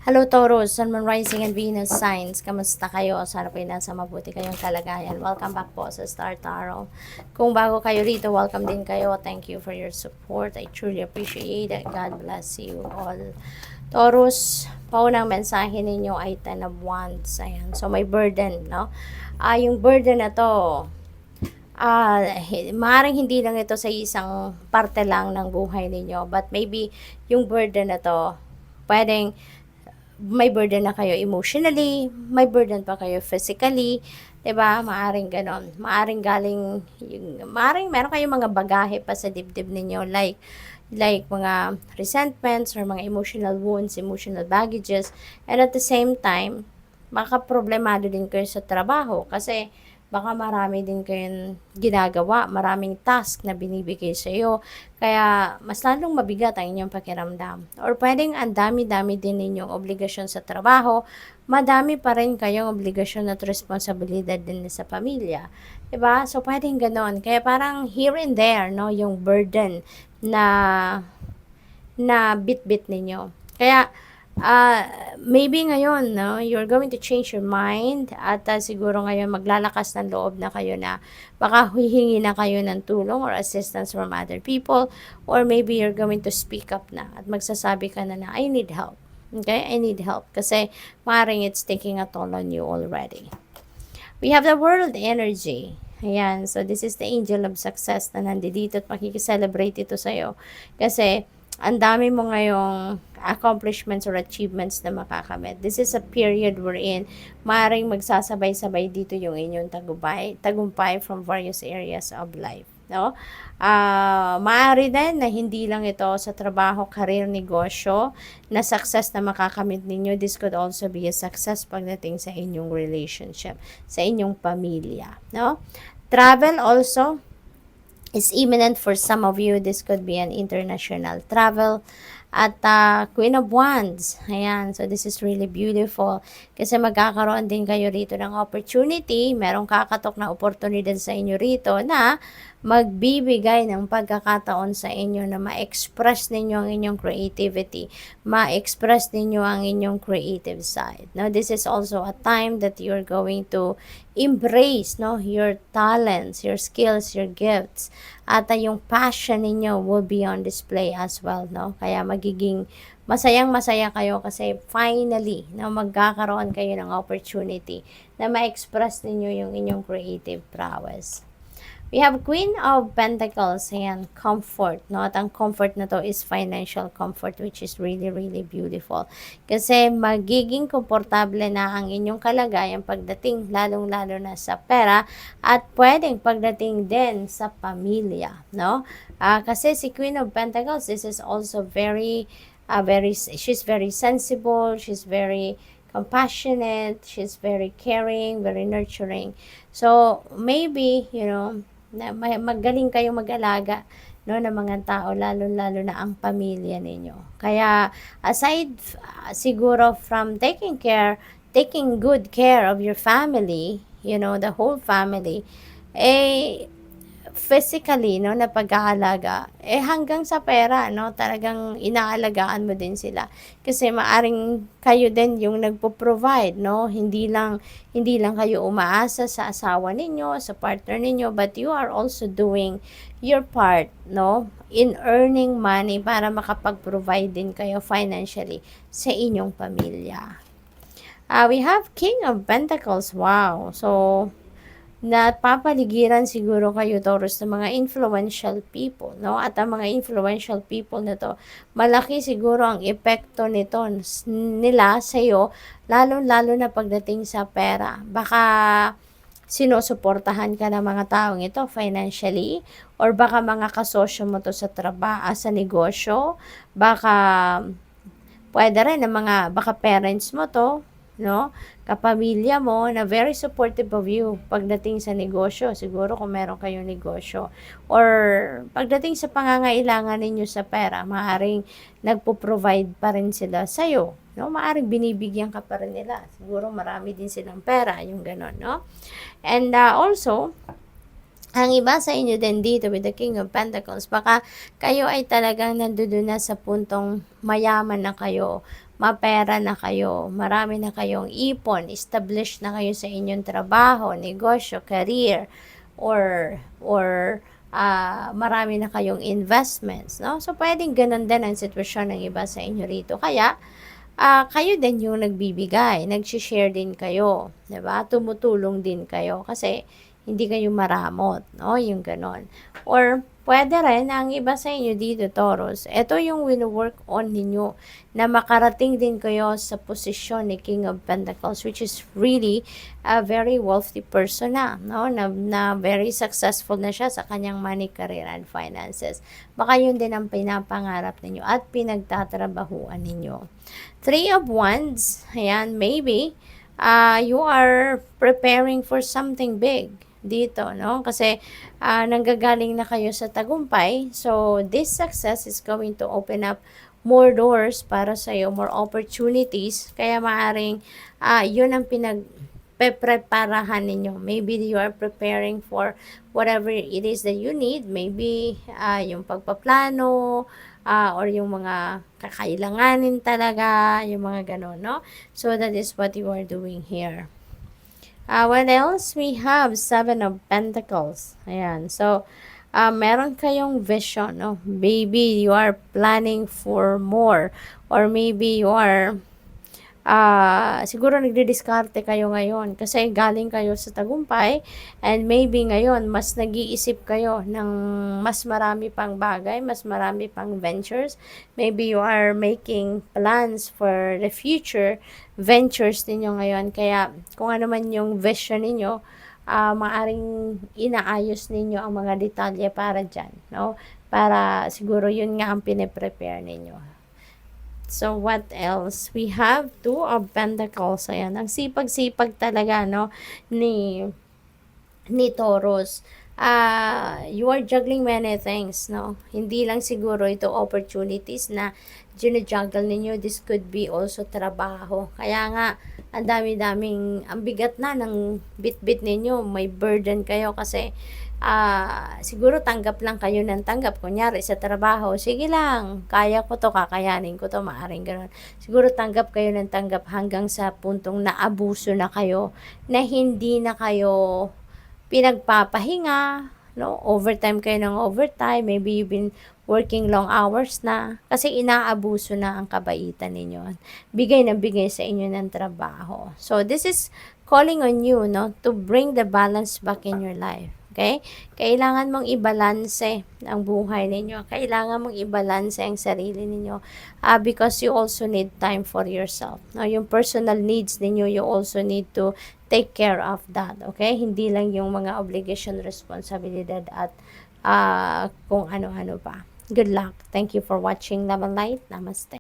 Hello Taurus, Sun, Moon, Rising, and Venus signs. Kamusta kayo? Sana po nasa mabuti kayong kalagayan. Welcome back po sa Star Tarot. Kung bago kayo rito, welcome din kayo. Thank you for your support. I truly appreciate it. God bless you all. Taurus, paunang mensahe ninyo ay Ten of Wands. Ayan. So may burden, no? Yung burden na to, maaaring hindi lang ito sa isang parte lang ng buhay ninyo. But maybe yung burden na to, pwedeng may burden na kayo emotionally, may burden pa kayo physically, 'di ba? Maaring ganon. Maaring galing maaring meron kayong mga bagahe pa sa dibdib ninyo like mga resentments or mga emotional wounds, emotional baggages, and at the same time, baka problemado din kayo sa trabaho kasi baka marami din kayong ginagawa, maraming task na binibigay sa iyo. Kaya mas lalong mabigat ang inyong pakiramdam. Or pwedeng ang dami-dami din ninyong obligasyon sa trabaho, madami pa rin kayong obligasyon at responsibilidad din sa pamilya. 'Di ba? So pwedeng ganon. Kaya parang here and there, no, yung burden na bit-bit ninyo. Kaya maybe ngayon, no, you're going to change your mind at siguro ngayon maglalakas ng loob na kayo na baka hihingi na kayo ng tulong or assistance from other people, or maybe you're going to speak up na at magsasabi ka na I need help. Okay? I need help kasi maaaring it's taking a toll on you already. We have the world energy. Ayan. So, this is the angel of success na nandito at makikiselebrate ito sa'yo. Kasi, ang dami mo ngayong accomplishments or achievements na makakamit. This is a period wherein maaaring magsasabay-sabay dito yung inyong tagumpay from various areas of life. No? Maaari din na hindi lang ito sa trabaho, career, negosyo, na success na makakamit ninyo. This could also be a success pagdating sa inyong relationship, sa inyong pamilya. No? Travel also is imminent for some of you. This could be an international travel. At Queen of Wands. Ayan. So, this is really beautiful. Kasi magkakaroon din kayo rito ng opportunity. Merong kakatok na oportunidad sa inyo rito na magbibigay ng pagkakataon sa inyo na ma-express ninyo ang inyong creativity. Ma-express ninyo ang inyong creative side. Now, this is also a time that you're going to embrace, no, your talents, your skills, your gifts. At yung passion ninyo will be on display as well, no? Kaya magiging masayang-masaya kayo kasi finally, no, magkakaroon kayo ng opportunity na ma-express ninyo yung inyong creative prowess. We have Queen of Pentacles, ayan, comfort, no? At ang comfort na to is financial comfort, which is really, really beautiful. Kasi magiging komportable na ang inyong kalagayan pagdating, lalong-lalo na sa pera, at pwedeng pagdating din sa pamilya, no? Kasi si Queen of Pentacles, this is also she's very sensible, she's very compassionate, she's very caring, very nurturing. So, maybe, na magaling kayong mag-alaga, no, ng mga tao, lalo-lalo na ang pamilya ninyo. Kaya aside siguro from taking good care of your family, the whole family, physically, no, na pag-aalaga, hanggang sa pera, no, talagang inaalagaan mo din sila. Kasi maaring kayo din yung nagpo-provide, no, hindi lang kayo umaasa sa asawa ninyo, sa partner ninyo, but you are also doing your part, no, in earning money para makapag-provide din kayo financially sa inyong pamilya. We have King of Pentacles. Wow. So, napapaligiran siguro kayo, Taurus, ng mga influential people, no? At ang mga influential people na to, malaki siguro ang epekto nila sa iyo, lalo-lalo na pagdating sa pera. Baka sinusuportahan ka ng mga taong ito financially, or baka mga kasosyo mo to sa trabaho, sa negosyo, baka pwede rin ng mga, baka parents mo to, no, kapamilya mo na very supportive of you pagdating sa negosyo, siguro kung meron kayong negosyo, or pagdating sa pangangailangan ninyo sa pera, maaring nagpo-provide pa rin sila sa iyo, no, maaring binibigyan ka pa rin nila, siguro marami din silang pera, yung ganon, no. And also Ang iba sa inyo din dito with the King of Pentacles, baka kayo ay talagang nandoon na sa puntong mayaman na kayo, mapera na kayo, marami na kayong ipon, established na kayo sa inyong trabaho, negosyo, career, or marami na kayong investments, no? So, pwedeng ganun din ang sitwasyon ng iba sa inyo rito. Kaya, kayo din yung nagbibigay, nagshi-share din kayo, 'di ba? Tumutulong din kayo kasi hindi kayo maramot, no? Yung gano'n. Or puwede rin ang iba sa inyo dito, Taurus, ito yung wino-work on ninyo na makarating din kayo sa posisyon ni King of Pentacles, which is really a very wealthy person na, no? Na very successful na siya sa kanyang money, career, and finances. Baka yun din ang pinapangarap ninyo at pinagtatrabahuan ninyo. Three of Wands, ayan, maybe, you are preparing for something big dito, no? Kasi nanggagaling na kayo sa tagumpay. So, this success is going to open up more doors para sa iyo, more opportunities. Kaya maaring yun ang preparahan ninyo. Maybe you are preparing for whatever it is that you need. Maybe yung pagpaplano, or yung mga kakailanganin talaga, yung mga ganon, no? So, that is what you are doing here. What else? We have Seven of Pentacles. Ayan. So, meron kayong vision, no? Maybe you are planning for more. Or maybe you are, siguro nagdidiskarte kayo ngayon. Kasi galing kayo sa tagumpay. And maybe ngayon, mas nag-iisip kayo ng mas marami pang bagay, mas marami pang ventures. Maybe you are making plans for the future ventures ninyo ngayon. Kaya kung ano man yung vision ninyo, maaring inaayos ninyo ang mga detalye para dyan, no? Para siguro yun nga ang pine-prepare ninyo. So, what else? We have Two of Pentacles. Ayan, ang sipag-sipag talaga, no? Ni Taurus. You are juggling many things, no? Hindi lang siguro ito opportunities na ginajuggle ninyo. This could be also trabaho. Kaya nga, ang dami-daming, ang bigat na ng bit-bit ninyo. May burden kayo kasi siguro tanggap lang kayo ng tanggap. Kunyari sa trabaho, sige lang, kaya ko to, kakayanin ko to, maaring gano'n. Siguro tanggap kayo ng tanggap hanggang sa puntong naabuso na kayo, na hindi na kayo pinagpapahinga, no? Overtime kayo ng overtime. Maybe you've been working long hours na kasi inaabuso na ang kabaitan ninyo. Bigay na bigay sa inyo ng trabaho. So, this is calling on you, no, to bring the balance back in your life. Okay? Kailangan mong ibalanse ang buhay ninyo. Kailangan mong ibalanse ang sarili ninyo because you also need time for yourself. No, yung personal needs ninyo, you also need to take care of that. Okay? Hindi lang yung mga obligation, responsibilidad at kung ano-ano pa. Good luck. Thank you for watching Love and Light. Namaste.